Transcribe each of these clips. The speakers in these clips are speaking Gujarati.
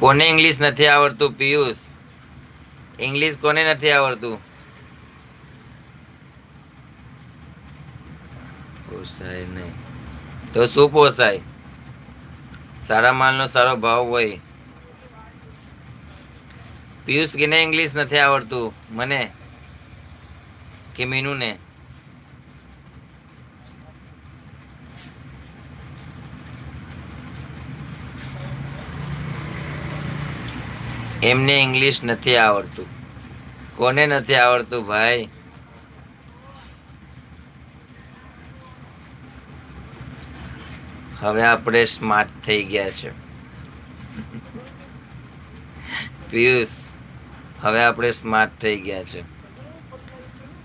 કોને ઇંગ્લિશ નથી આવડતું પિયુષ? ઇંગ્લિશ કોને નથી આવડતું? પોસાય નહીં તો શું પોસાય? સારા માલનો સારો ભાવ હોય. પિયુષ કેને ઇંગ્લિશ નથી આવડતું? મને કે મીનુને? એમને ઇંગ્લિશ નથી આવડતું. કોને નથી આવડતું ભાઈ? હવે આપણે સ્માર્ટ થઈ ગયા છે પિયુષ. હવે આપણે સ્માર્ટ થઈ ગયા છે.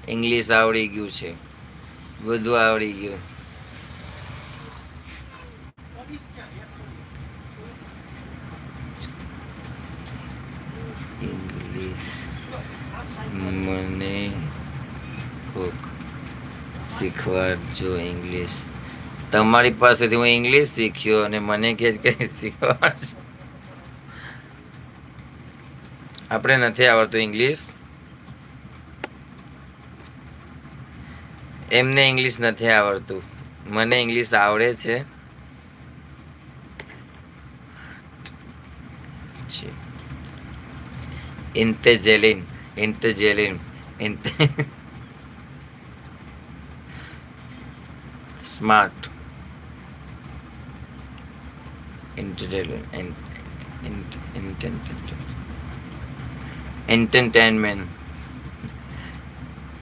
ઇંગ્લિશ આવડી ગયું છે, બધું આવડી ગયું. ઇંગ્લિશ મને કોક શીખવાડજો ઇંગ્લિશ. તમારી પાસેથી હું ઇંગ્લિશ શીખ્યો અને મને કે શીખવાડજો. આપણે નથી આવડતું ઇંગ્લિશ. એમને ઇંગ્લિશ નથી આવડતું, મને ઇંગ્લિશ આવડે છે. Intelligent smart entertainment